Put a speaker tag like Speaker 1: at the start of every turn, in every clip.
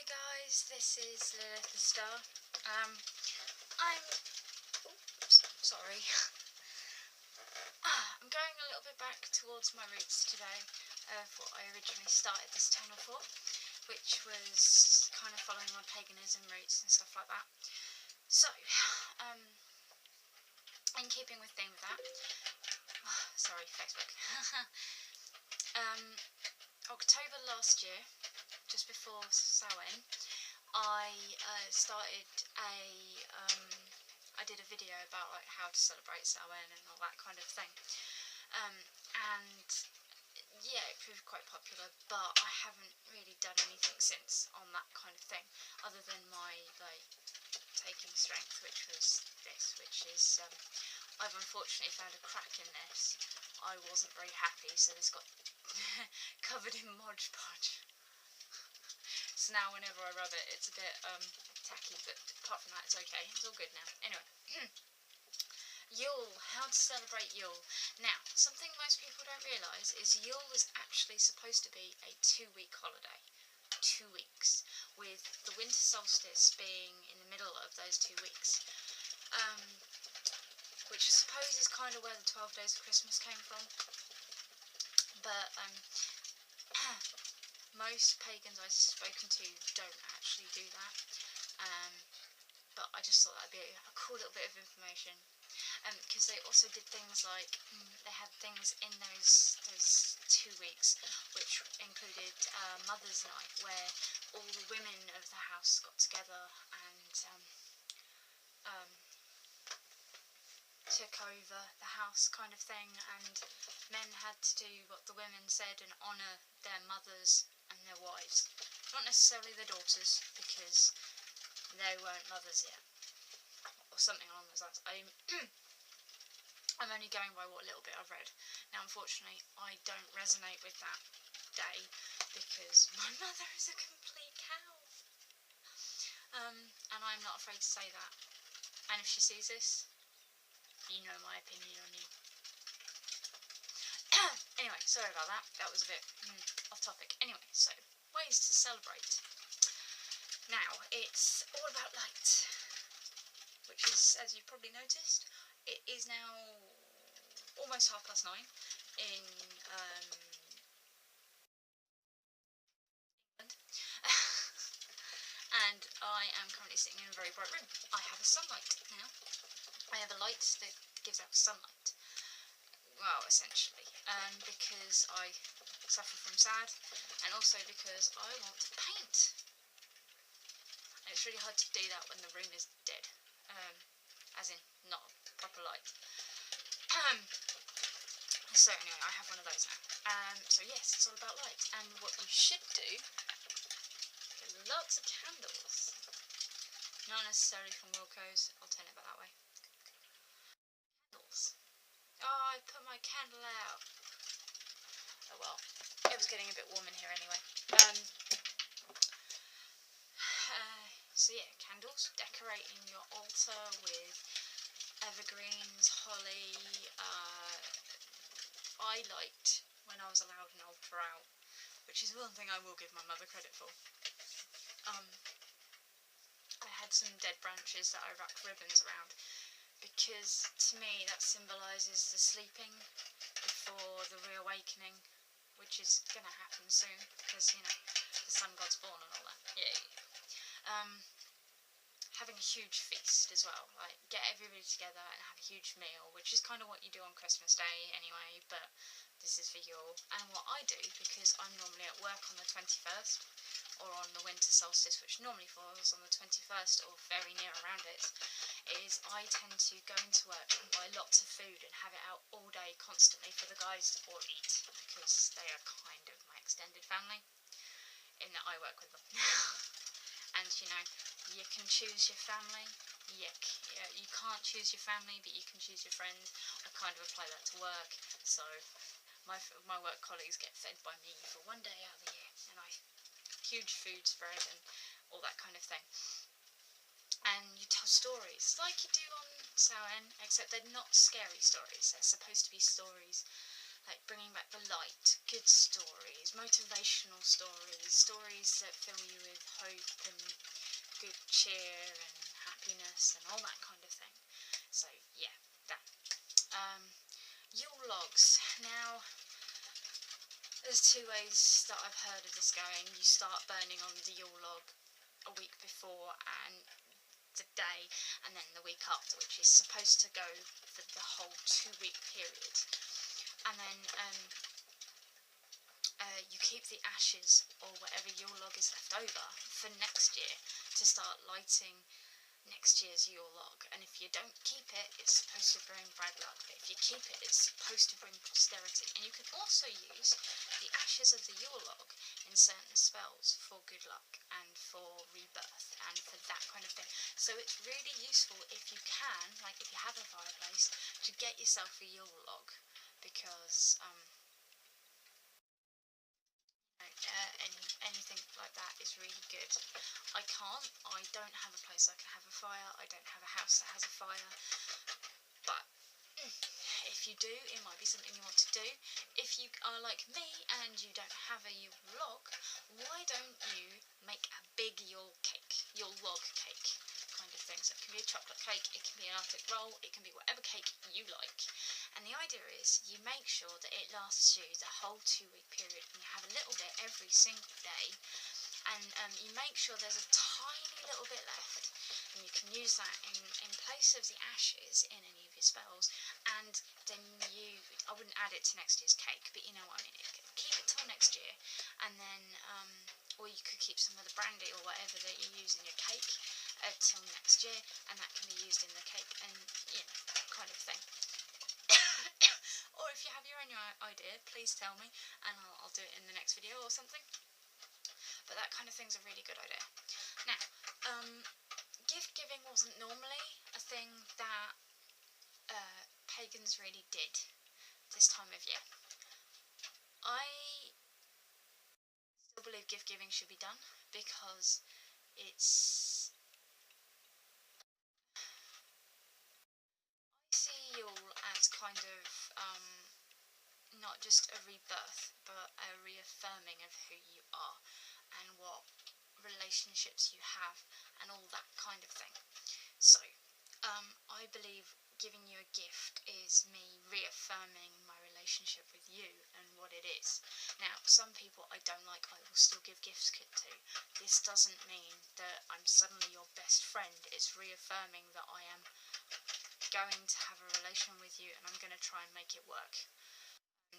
Speaker 1: guys, this is Lilith the Star. Sorry. I'm going a little bit back towards my roots today of what I originally started this channel for, which was kind of following my paganism roots and stuff like that. So, in keeping with theme with that, sorry, Facebook. October last year, just before Samhain, I did a video about like how to celebrate Samhain and all that kind of thing, and yeah, it proved quite popular, but I haven't really done anything since on that kind of thing, other than my like taking strength, which was this, which is I've unfortunately found a crack in this. I wasn't very happy, so this got covered in Mod Podge. So now whenever I rub it, it's a bit tacky, but apart from that, it's okay. It's all good now. Anyway, Yule, how to celebrate Yule. Now, something most people don't realise is Yule was actually supposed to be a 2-week holiday. 2 weeks, with the winter solstice being in the middle of those 2 weeks. Which I suppose is kind of where the 12 days of Christmas came from. But most pagans I've spoken to don't actually do that. But I just thought that'd be a cool little bit of information. Because they also did things like, they had things in those 2 weeks, which included Mother's Night, where all the women of the house got together and took over the house kind of thing, and men had to do what the women said and honour their mothers and their wives. Not necessarily their daughters, because they weren't mothers yet, or something along those lines. I'm only going by what little bit I've read. Now, unfortunately, I don't resonate with that day, because my mother is a complete cow. And I'm not afraid to say that. And if she sees this, you know my opinion on you. Anyway, sorry about that. That was a bit off topic. Anyway, so, ways to celebrate. Now, it's all about light, which is, as you've probably noticed, it is now almost 9:30 in England. And I am currently sitting in a very bright room. I have a sunlight now. I have a light that gives out sunlight. Well, essentially, because I suffer from SAD, and also because I want to paint. And it's really hard to do that when the room is dead, as in not proper light. So anyway, I have one of those now. So yes, it's all about light, and what you should do, get lots of candles. Not necessarily from Wilco's, I'll turn it back that way. Candles. Oh, I put my candle out. Oh well, it was getting a bit warm in here anyway. So yeah, candles, decorating your altar with evergreens, holly. I liked when I was allowed an altar out, which is one thing I will give my mother credit for. I had some dead branches that I wrapped ribbons around, because to me that symbolises the sleeping before the reawakening, which is going to happen soon, because, you know, the sun god's born and all that. Yay. Having a huge feast as well, like get everybody together and have a huge meal, which is kind of what you do on Christmas Day anyway, but this is for Yule. And what I do, because I'm normally at work on the 21st, or on the winter solstice, which normally falls on the 21st or very near around it, is I tend to go into work and buy lots of food and have it out all day constantly for the guys to all eat, because they are kind of my extended family, in that I work with them. And you know, you can choose your family. You can't choose your family, but you can choose your friends. I kind of apply that to work, so my work colleagues get fed by me for 1 day out of the year, and I huge food spread and all that kind of thing. And you tell stories like you do on Samhain, except they're not scary stories. They're supposed to be stories like bringing back the light, good stories, motivational stories, stories that fill you with hope and good cheer and happiness and all that kind of thing. So yeah, that. Yule logs. Now, there's two ways that I've heard of this going. You start burning on the Yule log a week before and the day, and then the week after, which is supposed to go for the whole 2-week period. And then you keep the ashes or whatever Yule log is left over for next year to start lighting next year's Yule log. And if you don't keep it, it's supposed to bring bad luck, but if you keep it, it's supposed to bring prosperity. And you can also use the ashes of the Yule log in certain spells for good luck and for rebirth and for that kind of thing. So it's really useful if you can, like if you have a fireplace, to get yourself a Yule log, because anything like that is really good. I don't have a place I can have a fire, I don't have a house that has a fire, but if you do, it might be something you want to do. If you are like me and you don't have a Yule log, why don't you make a big Yule log cake kind of thing. So it can be a chocolate cake, it can be an Arctic roll, it can be whatever cake you like. And the idea is you make sure that it lasts you the whole 2-week period, and you have a little bit every single day. And you make sure there's a tiny little bit left, and you can use that in place of the ashes in any of your spells. And then I wouldn't add it to next year's cake, but you know what I mean. Keep it till next year, and then or you could keep some of the brandy or whatever that you use in your cake till next year, and that can be used in the cake, and you know, that kind of thing. Or if you have your own idea, please tell me, and I'll do it in the next video or something. But that kind of thing's a really good idea. Now, gift giving wasn't normally a thing that pagans really did this time of year. I still believe gift giving should be done because it's... I see Yule as kind of not just a rebirth, but a reaffirming of who you are and what relationships you have and all that kind of thing. So I believe giving you a gift is me reaffirming my relationship with you and what it is. Now, some people I don't like, I will still give gifts to. This doesn't mean that I'm suddenly your best friend. It's reaffirming that I am going to have a relation with you and I'm going to try and make it work.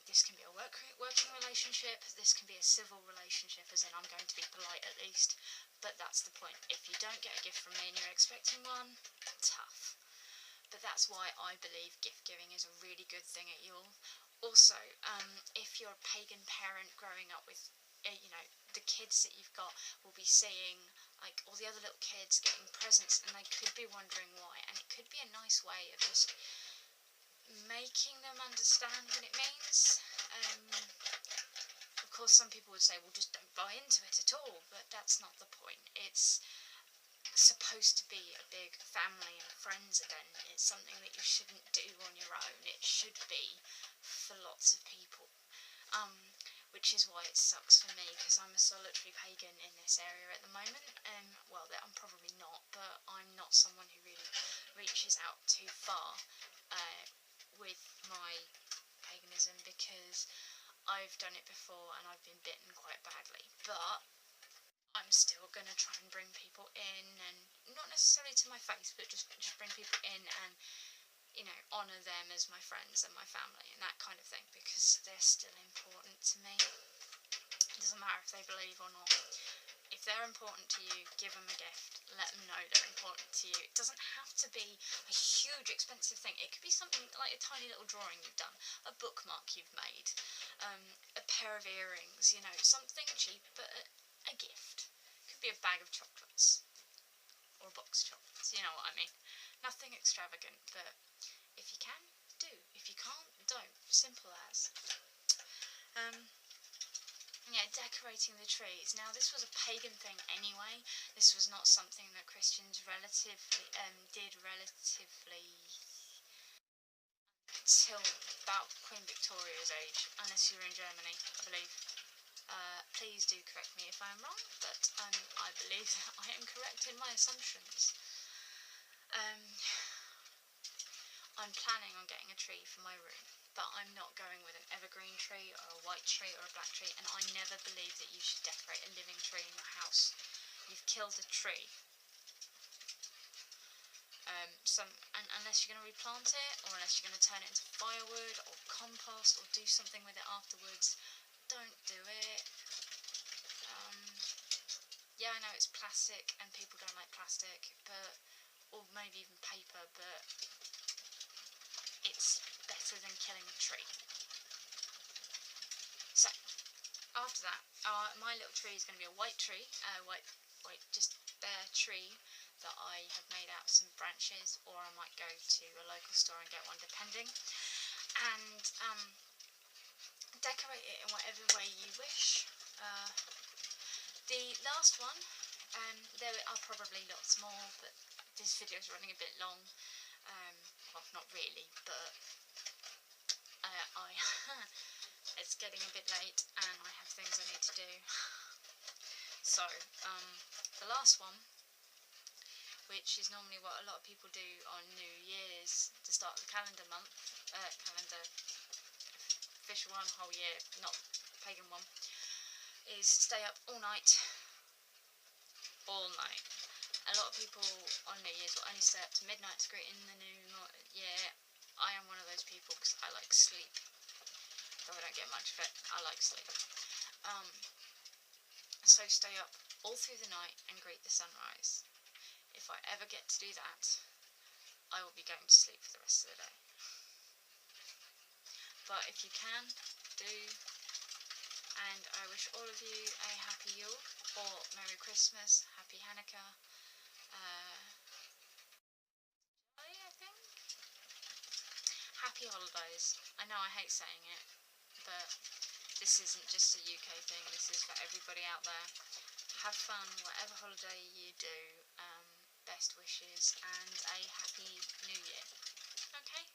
Speaker 1: This can be a working relationship, this can be a civil relationship, as in I'm going to be polite at least, but that's the point. If you don't get a gift from me and you're expecting one, tough. But that's why I believe gift giving is a really good thing at Yule. Also, if you're a pagan parent growing up with, you know, the kids that you've got will be seeing like all the other little kids getting presents, and they could be wondering why, and it could be a nice way of just making them understand what it means. Of course, some people would say, well, just don't buy into it at all, but that's not the point. It's supposed to be a big family and friends event. It's something that you shouldn't do on your own. It should be for lots of people. Which is why it sucks for me, because I'm a solitary pagan in this area at the moment. Well, I'm probably not, but I'm not someone who really reaches out too far with my paganism, because I've done it before and I've been bitten quite badly. But I'm still going to try and bring people in, and not necessarily to my face, but just bring people in and, you know, honour them as my friends and my family and that kind of thing, because they're still important to me. It doesn't matter if they believe or not. If they're important to you, give them a gift. Let them know they're important to you. It doesn't have to be a huge expensive thing. It could be something like a tiny little drawing you've done, a bookmark you've made, a pair of earrings, you know, something cheap, but a gift. It could be a bag of chocolates or a box of chocolates, you know what I mean. Nothing extravagant, but if you can, do. If you can't, don't. Simple as. Yeah, decorating the trees. Now, this was a pagan thing anyway. This was not something that Christians did relatively till about Queen Victoria's age, unless you're in Germany, I believe. Please do correct me if I'm wrong, but I believe that I am correct in my assumptions. I'm planning on getting a tree for my room, but I'm not going with an evergreen tree or a white tree or a black tree, and I never believe that you should decorate a living tree in your house. You've killed a tree. Unless you're going to replant it, or unless you're going to turn it into firewood or compost or do something with it afterwards, don't do it. Yeah, I know it's plastic and people don't like plastic, or maybe even paper, but it's better than killing a tree. So, after that, my little tree is going to be a white tree, white, just bare tree that I have made out of some branches, or I might go to a local store and get one, depending, and decorate it in whatever way you wish. The last one, there are probably lots more, but this video is running a bit long. Well, not really, but it's getting a bit late and I have things I need to do. So, the last one, which is normally what a lot of people do on New Year's to start the calendar month, official one, whole year, not pagan one, is stay up all night. All night. A lot of people on New Year's will only stay up to midnight to greet in the new year. I am one of those people because I like sleep. Though I don't get much of it, I like sleep. So stay up all through the night and greet the sunrise. If I ever get to do that, I will be going to sleep for the rest of the day. But if you can, do. And I wish all of you a happy Yule, or Merry Christmas, Happy Hanukkah, I think. Happy holidays. I know I hate saying it, but this isn't just a UK thing, this is for everybody out there. Have fun, whatever holiday you do. Best wishes and a happy new year. Okay?